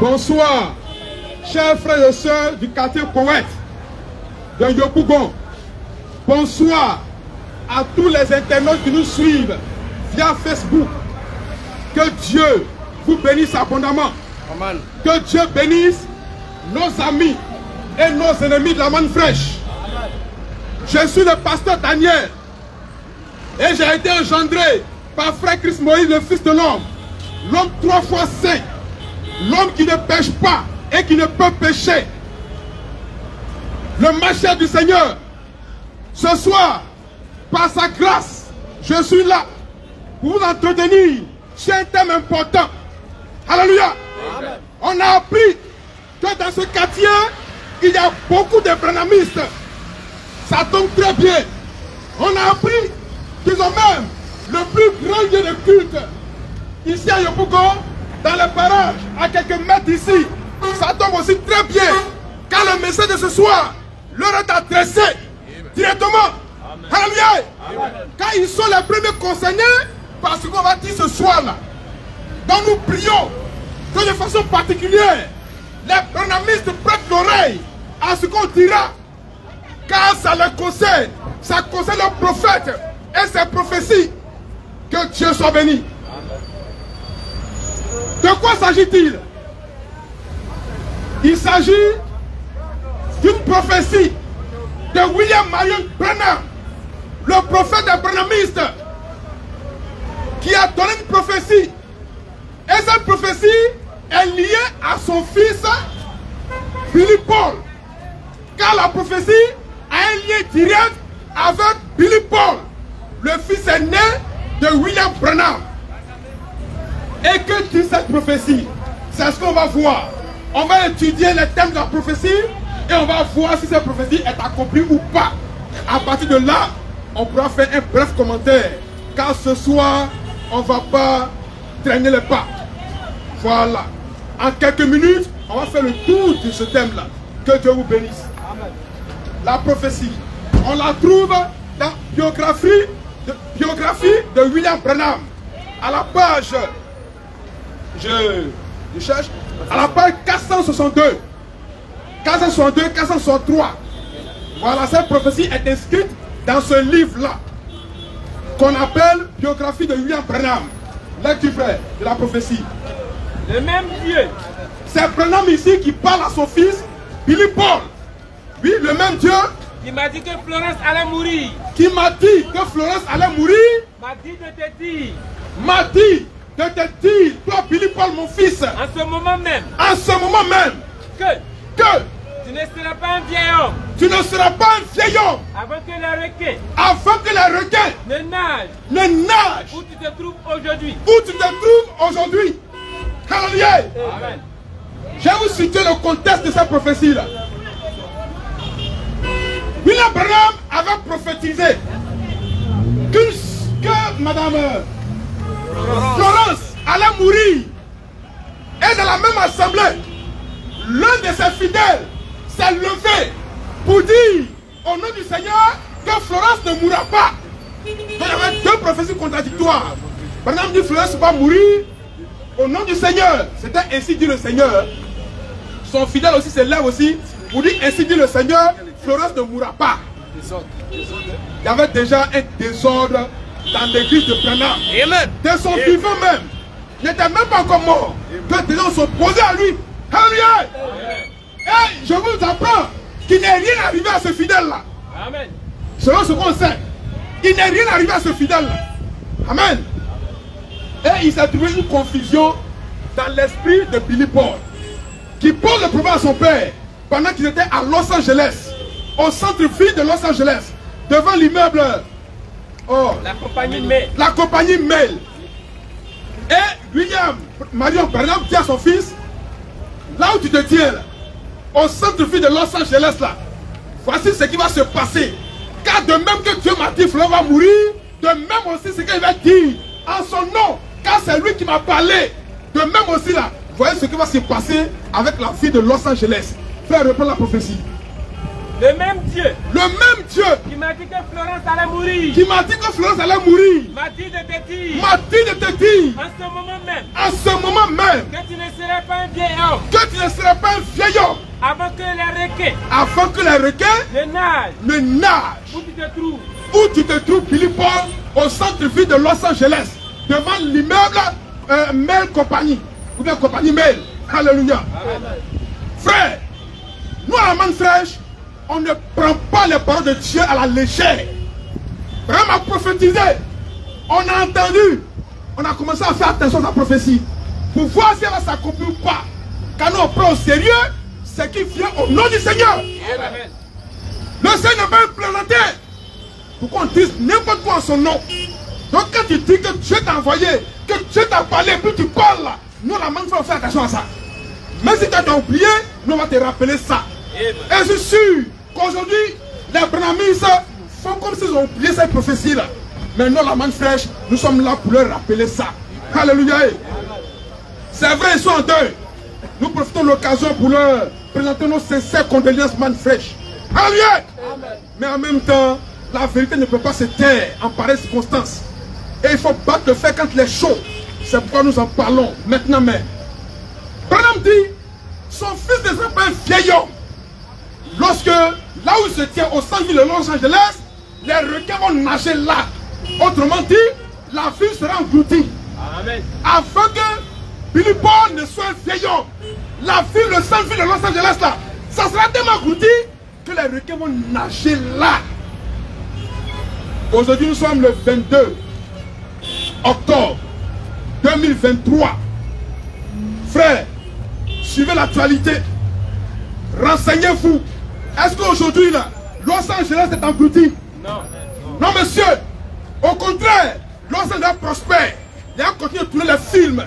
Bonsoir, chers frères et sœurs du quartier Koweït, de Yopougon. Bonsoir à tous les internautes qui nous suivent via Facebook. Que Dieu vous bénisse abondamment. Amen. Que Dieu bénisse nos amis et nos ennemis de la manne fraîche. Amen. Je suis le pasteur Daniel et j'ai été engendré par frère Christ Moïse, le Fils de l'homme, l'homme 3 fois saint, l'homme qui ne pêche pas et qui ne peut pécher, le marcheur du Seigneur. Ce soir, par sa grâce, je suis là pour vous entretenir sur un thème important. Alléluia. Amen. On a appris que dans ce quartier, il y a beaucoup de branhamistes. Ça tombe très bien. On a appris qu'ils ont même le plus grand lieu de culte ici à Yopougon, dans les parages, à quelques mètres d'ici. Ça tombe aussi très bien, car le message de ce soir leur est adressé directement. Alléluia. Car ils sont les premiers concernés par ce qu'on va dire ce soir-là. Donc nous prions que de façon particulière, les branhamistes prêtent l'oreille à ce qu'on dira, car ça les concerne. Ça concerne leurs prophètes et ses prophéties. Que Dieu soit béni. De quoi s'agit-il? Il s'agit d'une prophétie de William Marion Branham, le prophète des branhamistes, qui a donné une prophétie. Et cette prophétie est liée à son fils Billy Paul. Car la prophétie a un lien direct avec Billy Paul, le fils aîné de William Branham. Et que dit cette prophétie? C'est ce qu'on va voir. On va étudier les thèmes de la prophétie et on va voir si cette prophétie est accomplie ou pas. À partir de là, on pourra faire un bref commentaire. Car ce soir, on ne va pas traîner les pas. Voilà. En quelques minutes, on va faire le tour de ce thème-là. Que Dieu vous bénisse. Amen. La prophétie, on la trouve dans la biographie de William Branham. À la page, je cherche, à la page 462, 462, 463. Voilà, cette prophétie est inscrite dans ce livre-là, qu'on appelle biographie de William Branham. Lecture de la prophétie. Le même Dieu. C'est Branham ici qui parle à son fils, Billy Paul. Oui, le même Dieu. Qui m'a dit que Florence allait mourir. Qui m'a dit que Florence allait mourir. M'a dit de te dire. M'a dit de te dire, toi Billy Paul mon fils. En ce moment même. En ce moment même. Que tu ne seras pas un vieil homme. Tu ne seras pas un vieil homme. Avant que les requins. Avant que les requins. Ne nagent. Ne nagent. Où tu te trouves aujourd'hui. Où tu te trouves aujourd'hui. Alléluia. Amen. Je vais vous citer le contexte de cette prophétie-là. William Branham avait prophétisé que Madame Florence allait mourir. Et dans la même assemblée, l'un de ses fidèles s'est levé pour dire au nom du Seigneur que Florence ne mourra pas. Donc il y avait deux prophéties contradictoires. Branham dit Florence va mourir au nom du Seigneur. C'était ainsi dit le Seigneur. Son fidèle aussi se lève aussi pour dire ainsi dit le Seigneur, Florence ne mourra pas. Il y avait déjà un désordre dans l'église de Branham. Amen. De son vivant même. Il n'était même pas encore mort. Que des gens s'opposaient à lui. Alléluia. Et je vous apprends qu'il n'est rien arrivé à ce fidèle-là. Amen. Selon ce qu'on sait, il n'est rien arrivé à ce fidèle-là. Amen. Et il s'est trouvé une confusion dans l'esprit de Billy Paul, qui pose le problème à son père pendant qu'il était à Los Angeles, au centre-ville de Los Angeles, devant l'immeuble. Oh, la compagnie Mail. La compagnie Mail. Et William Marion Branham dit à son fils, là où tu te tiens, là, au centre-ville de Los Angeles, là, voici ce qui va se passer. Car de même que Dieu m'a dit, Florence va mourir, de même aussi ce qu'il va dire en son nom, car c'est lui qui m'a parlé. De même aussi là, voyez ce qui va se passer avec la fille de Los Angeles. Frère, reprends la prophétie. Le même Dieu Le même Dieu qui m'a dit que Florence allait mourir. qui m'a dit que Florence allait mourir M'a dit de te dire. m'a dit de te dire En ce moment même. en ce moment même Que tu ne serais pas un vieil homme. que tu ne serais pas un vieil homme Avant que les requins avant que les requins ne nagent. ne nagent. Où tu te trouves. Où tu te trouves, Billy Paul, au centre-ville de Los Angeles, devant l'immeuble Mail Compagnie, ou bien Compagnie Mail. Alléluia. Frère, nous à la manne fraîche, on ne prend pas les paroles de Dieu à la légère. Vraiment prophétisé. On a entendu, on a commencé à faire attention à sa prophétie pour voir si elle va s'accomplir ou pas. Quand nous on prend au sérieux, ce qui vient au nom du Seigneur. Amen. Le Seigneur va implémenter. Pourquoi on dit n'importe quoi en son nom? Donc quand tu dis que Dieu t'a envoyé, que Dieu t'a parlé, puis tu parles là, nous la manne faut faire attention à ça. Même si tu as oublié, nous on va te rappeler ça. Et je suis sûr qu'aujourd'hui, les Branhamistes font comme s'ils ont oublié cette prophétie là. Mais nous la manne fraîche, nous sommes là pour leur rappeler ça. Alléluia. C'est vrai, ils sont en deuil. Nous profitons de l'occasion pour leur présenter nos sincères condoléances manne fraîche. Alléluia. Mais en même temps, la vérité ne peut pas se taire en pareille circonstance. Et il faut battre le fer quand il est chaud. C'est pourquoi nous en parlons maintenant même. Branham dit, son fils ne sera pas un vieil homme. Lorsque, là où il se tient, au centre de Los Angeles, les requins vont nager là. Autrement dit, la ville sera engloutie. Amen. Afin que Billy Paul ne soit un vieil homme. La ville, le centre-ville de Los Angeles là, ça sera tellement englouti que les requins vont nager là. Aujourd'hui, nous sommes le 22 octobre 2023. Frères, suivez l'actualité. Renseignez-vous. Est-ce qu'aujourd'hui, là, Los Angeles est englouti? Non. Non, monsieur. Au contraire, Los Angeles prospère. Les gens continuent de tourner les films.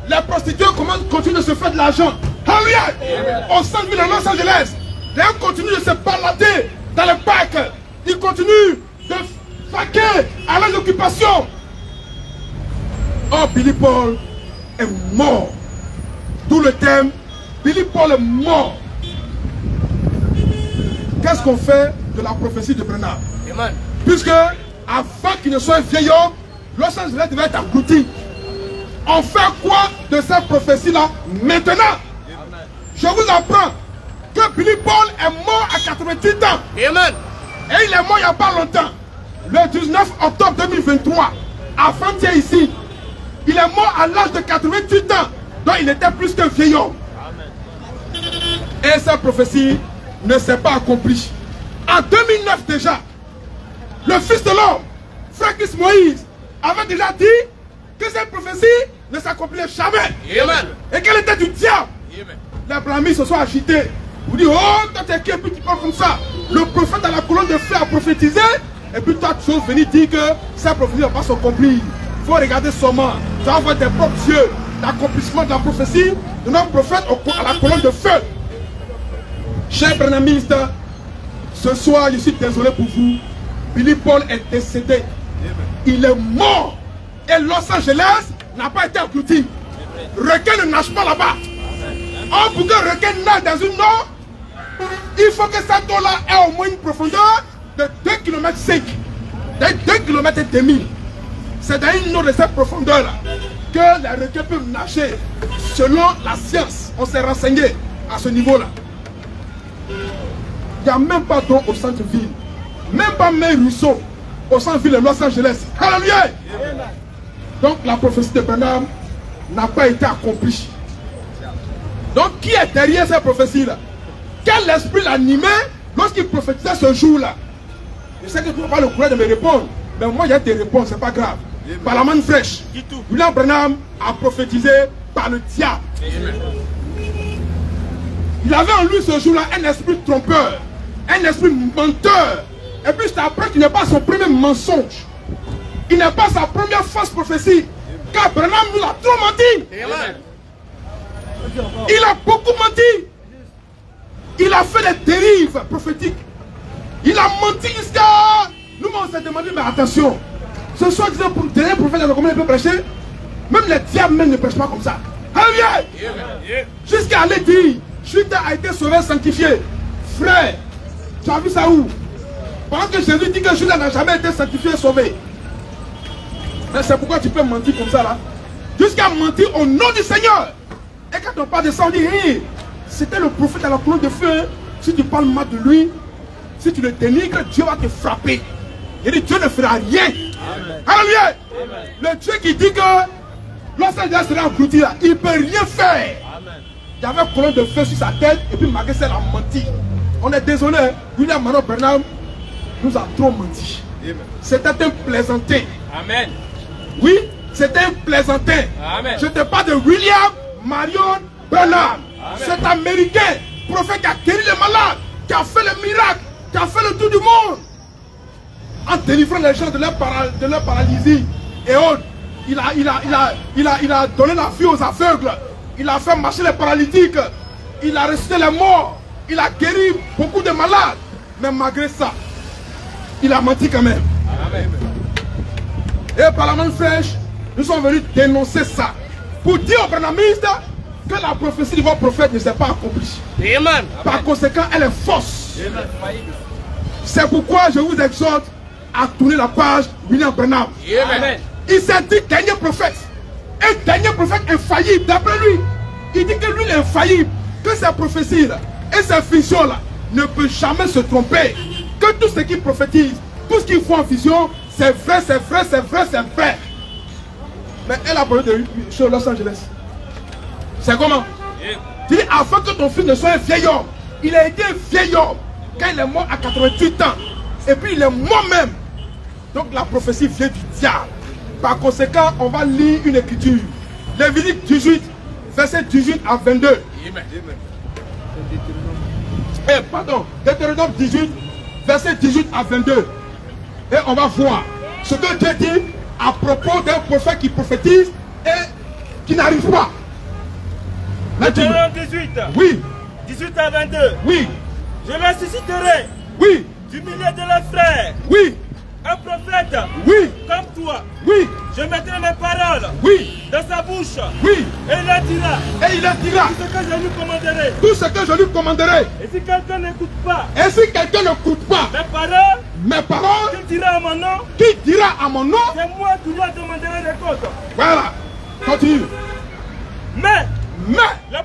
Les prostituées continuent de se faire de l'argent. Alléluia. Au centre de Los Angeles, les gens continuent de se balader dans les parcs. Ils continuent de vaquer à leurs occupations. Oh, Billy Paul est mort. D'où le thème, Billy Paul est mort. Qu'est-ce qu'on fait de la prophétie de Branham? Puisque, avant qu'il ne soit un vieil homme, Los Angeles devait être englouti. On fait quoi de cette prophétie-là maintenant? Je vous apprends que Billy Paul est mort à 88 ans. Amen. Et il est mort il n'y a pas longtemps. Le 19 octobre 2023, avant-hier ici, il est mort à l'âge de 88 ans. Donc il était plus qu'un vieil homme. Et cette prophétie ne s'est pas accomplie. En 2009 déjà, le fils de l'homme, Francis Moïse, avait déjà dit que cette prophétie ne s'accomplirait jamais. Amen. Et qu'elle était du diable. Les blâmis se sont agités. Vous dites, oh, toi t'es qui? Et puis tu parles comme ça. Le prophète à la colonne de feu a prophétisé. Et puis toi tu veux venir dire que cette prophétie ne va pas s'accomplir. Il faut regarder seulement. Tu vas avoir tes propres yeux l'accomplissement de la prophétie de notre prophète à la colonne de feu. Chers branhamistes, ce soir je suis désolé pour vous. Billy Paul est décédé. Il est mort. Et Los Angeles n'a pas été englouti. Requin ne nage pas là-bas. Or, pour qu'un requin nage dans une eau, il faut que cette eau-là ait au moins une profondeur de 2,5 km. De 2,5 km. C'est dans une eau de cette profondeur-là que les requins peuvent nager. Selon la science, on s'est renseigné à ce niveau-là. Il n'y a même pas d'eau au centre-ville. Même pas même ruisseau au centre-ville de Los Angeles. Alléluia. Donc la prophétie de Branham n'a pas été accomplie. Donc qui est derrière cette prophétie-là? Quel esprit l'animait lorsqu'il prophétisait ce jour-là? Je sais que tu n'as pas le courage de me répondre, mais moi j'ai te répondre, c'est pas grave. Par la main fraîche, William Branham a prophétisé par le diable. Il avait en lui ce jour-là un esprit trompeur, un esprit menteur. Et puis je t'apprends qu'il n'est pas son premier mensonge. Il n'est pas sa première fausse prophétie. Car Branham nous a trop menti. Il a beaucoup menti. Il a fait des dérives prophétiques. Il a menti jusqu'à... Nous, on s'est demandé, mais attention. Ce soir, disant pour dernier prophète, comment il peut prêcher? Même les diables même ne prêchent pas comme ça. Alléluia. Jusqu'à aller dire, Judas a été sauvé, sanctifié. Frère, Tu as vu ça où? Pendant que Jésus dit que Judas n'a jamais été sanctifié et sauvé. Mais c'est pourquoi tu peux mentir comme ça là. Jusqu'à mentir au nom du Seigneur. Et quand on parle de ça, on dit, hey, c'était le prophète à la colonne de feu. Si tu parles mal de lui, si tu le dénigres, Dieu va te frapper. Il dit, Dieu ne fera rien. Amen. Alléluia. Amen. Le Dieu qui dit que lorsqu'un gars sera englouti là, il ne peut rien faire. Amen. Il y avait une colonne de feu sur sa tête et puis malgré ça, il a menti. On est désolé, William Manon Branham nous a trop menti. C'était un plaisantin. Amen. Oui, c'était un plaisantin. Amen. Je te parle de William Marion Branham. Cet Américain, prophète qui a guéri les malades, qui a fait le miracle, qui a fait le tour du monde. En délivrant les gens de leur paralysie et autres. Il a donné la vie aux aveugles. Il a fait marcher les paralytiques. Il a ressuscité les morts. Il a guéri beaucoup de malades. Mais malgré ça, il a menti quand même. Amen. Et par la main fraîche, nous sommes venus dénoncer ça. Pour dire aux branhamistes que la prophétie du votre prophète ne s'est pas accomplie. Amen. Par conséquent, elle est fausse. C'est pourquoi je vous exhorte à tourner la page William Branham. Amen. Il s'est dit dernier prophète. Un dernier prophète infaillible. D'après lui, il dit que lui il est infaillible. Que ses prophéties-là et ses visions-là ne peuvent jamais se tromper. Que tout ce qu'il prophétise, tout ce qu'il voit en vision, c'est vrai, c'est vrai, c'est vrai, c'est vrai. Mais elle a parlé de sur Los Angeles. C'est comment? Il dit, afin que ton fils ne soit un vieil homme. Il a été un vieil homme quand il est mort à 88 ans. Et puis il est mort même. Donc la prophétie vient du diable. Par conséquent, on va lire une écriture. Lévitique 18, verset 18 à 22. Deutéronome 18, verset 18 à 22. Et on va voir ce que Dieu dit à propos d'un prophète qui prophétise et qui n'arrive pas. Deutéronome 18. Oui. 18 à 22. Oui. Je ressusciterai. Oui. Du milieu de leurs frères. Oui. Un prophète. Oui. Comme toi. Oui. Je mettrai mes paroles. Oui. Dans sa bouche. Oui. Et il leur dira. Et il leur dira. Tout ce que je lui commanderai. Tout ce que je lui commanderai. Et si quelqu'un n'écoute pas. Et si quelqu'un n'écoute pas. Mes paroles. Qui dira à mon nom. Qui dira à mon nom. C'est moi qui lui demanderai des comptes. Voilà. Continue. Mais le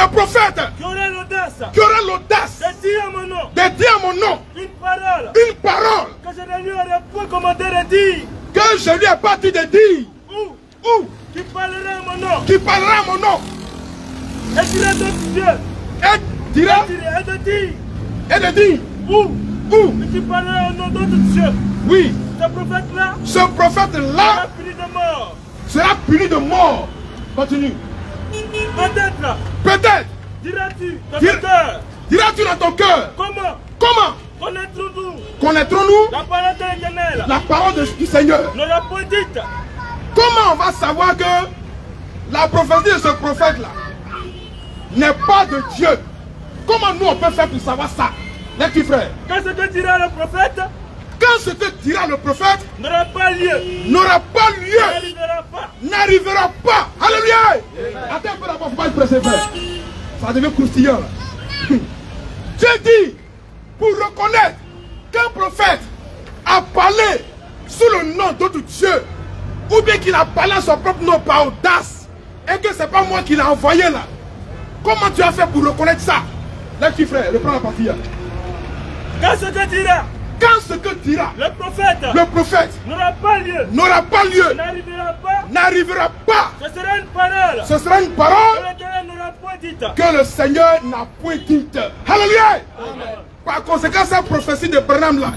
prophète qui aurait l'audace de dire à mon nom, une parole que je ne lui aurais pas commandé de dire, que je lui ai pas dit de dire, ou qui parlera à mon nom, et dirait d'autres dieux, et de dire, ou qui parlera au nom d'autres dieux. Oui. Ce prophète-là sera puni de mort. Continue. Peut-être. Diras-tu dans ton cœur. Diras-tu dans ton cœur. Comment connaîtrons-nous la parole de l'Éternel, la parole du Seigneur. N'aura pas dite. Comment on va savoir que la prophétie de ce prophète-là n'est pas de Dieu? Comment nous on peut faire pour savoir ça, les petits frères? Quand ce que dira le prophète, n'aura pas lieu, n'arrivera pas. Alléluia. Attends un peu d'abord, il ne faut pas être pressé, frère. Ça devient croustillant là. Dieu dit, pour reconnaître qu'un prophète a parlé sous le nom d'autre Dieu, ou bien qu'il a parlé à son propre nom par audace, et que ce n'est pas moi qui l'ai envoyé là. Comment tu as fait pour reconnaître ça? Là, petit frère, reprends la partie là. Quand ce que dira le prophète n'aura pas lieu, n'arrivera pas. Ce sera une parole que le Seigneur n'a point dite. Alléluia. Par conséquent, cette prophétie de Branham là,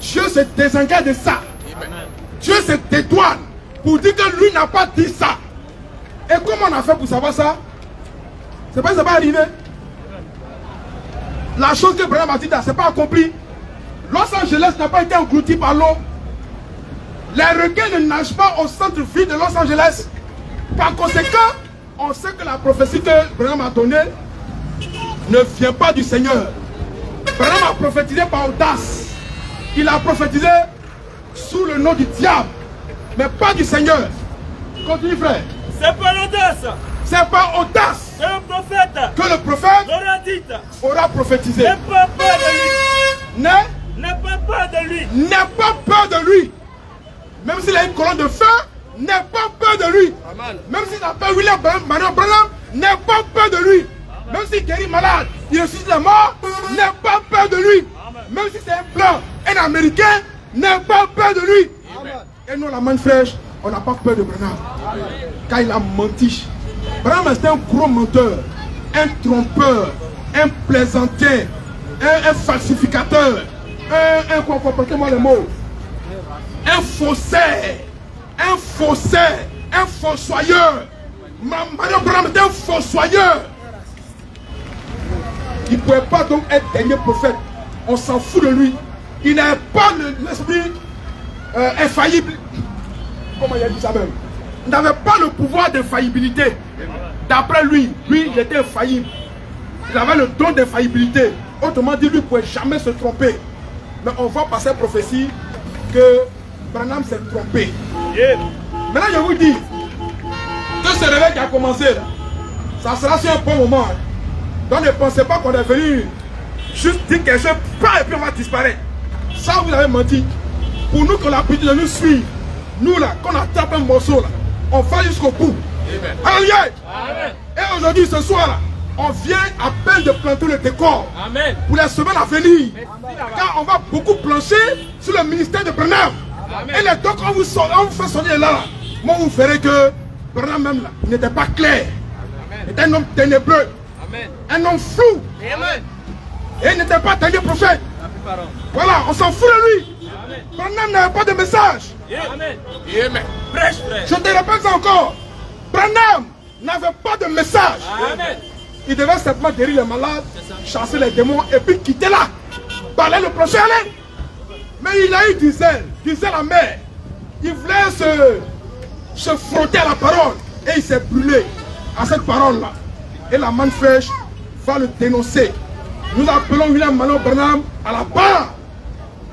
Dieu se désengage de ça. Amen. Dieu se dédouane pour dire que lui n'a pas dit ça. Et comment on a fait pour savoir ça? C'est pas que ça va arriver. La chose que Branham a dit là, c'est pas accompli. Los Angeles n'a pas été englouti par l'eau. Les requins ne nagent pas au centre-ville de Los Angeles. Par conséquent, on sait que la prophétie que Branham a donnée ne vient pas du Seigneur. Branham a prophétisé par audace. Il a prophétisé sous le nom du diable, mais pas du Seigneur. Continue, frère. C'est pas l'audace. C'est pas audace. Un prophète que le prophète aura prophétisé. N'aie pas peur de lui. N'aie pas peur de lui. N'aie pas peur de lui. Même s'il a une colonne de feu, n'aie pas peur de lui. Amen. Même s'il s'appelle William Branham, n'aie pas peur de lui. Amen. Même s'il guérit malade, il ressuscite la mort, n'aie pas peur de lui. Amen. Même si c'est un blanc, un américain, n'aie pas peur de lui. Amen. Et nous, la main fraîche, on n'a pas peur de Branham. Car il a menti. Branham c'est un gros menteur, un trompeur, un plaisantin, un falsificateur, portez-moi le mot, un faussaire, un fossoyeur. Madame Branham est un fossoyeur. Il ne pouvait pas donc être dernier prophète. On s'en fout de lui. Il n'a pas l'esprit infaillible. Comment il a dit ça même? Il n'avait pas le pouvoir d'infaillibilité. D'après lui, il était infaillible. Il avait le don d'infaillibilité. Autrement dit, lui ne pouvait jamais se tromper. Mais on voit par cette prophétie que Branham s'est trompé. Yeah. Maintenant, je vous dis que ce réveil qui a commencé, là, ça sera sur un bon moment. Hein. Donc ne pensez pas qu'on est venu juste dire quelque chose, et puis on va disparaître. Ça, vous avez menti. Pour nous, qu'on a l'habitude de nous suivre, nous là, qu'on attrape un morceau là, on va jusqu'au bout. Alléluia. Et aujourd'hui, ce soir là, on vient à peine de planter le décor. Amen. Pour les semaines à venir. Car on va beaucoup plancher sur le ministère de Branham. Amen. Et les deux, quand vous fait sonner là, moi vous verrez que Branham même là, il n'était pas clair. Il était un homme ténébreux. Amen. Un homme flou. Amen. Et il n'était pas dernier prophète. Voilà, on s'en fout de lui. Branham n'avait pas de message. Amen. Amen. Je te répète ça encore. Branham n'avait pas de message. Amen. Il devait simplement guérir les malades, chasser les démons et puis quitter là. Parler le prochain aller. Mais il a eu du zèle à mer. Il voulait se frotter à la parole. Et il s'est brûlé à cette parole-là. Et la manne fraîche va le dénoncer. Nous appelons William Marion Branham à la barre.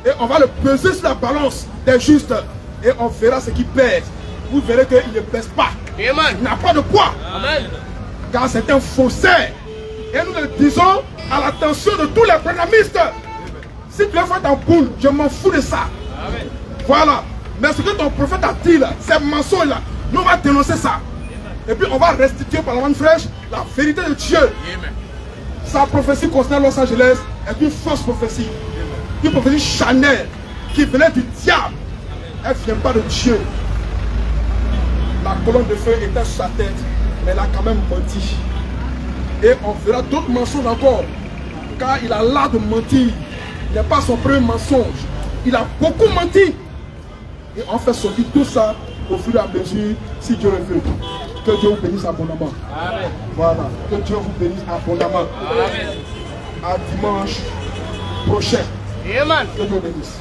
Et on va le peser sur la balance des justes. Et on verra ce qui pèse. Vous verrez qu'il ne pèse pas. Amen. Il n'a pas de poids. Amen. Car c'est un faussaire. Et nous le disons à l'attention de tous les branhamistes. Si tu veux faire ta boule, je m'en fous de ça. Amen. Voilà. Mais ce que ton prophète a dit là, ces mensonges là, nous on va dénoncer ça. Et puis on va restituer par la main fraîche la vérité de Dieu. Amen. Sa prophétie concernant Los Angeles est une fausse prophétie. Une prophétie charnelle qui venait du diable. Elle ne vient pas de Dieu. La colonne de feu était sur sa tête, mais elle a quand même menti. Et on verra d'autres mensonges encore. Car il a l'art de mentir. Il n'est pas son premier mensonge. Il a beaucoup menti. Et on fait sortir tout ça au fur et à mesure, si Dieu le veut. Que Dieu vous bénisse abondamment. Amen. Voilà. Que Dieu vous bénisse abondamment. Amen. À dimanche prochain. Amen. Que Dieu vous bénisse.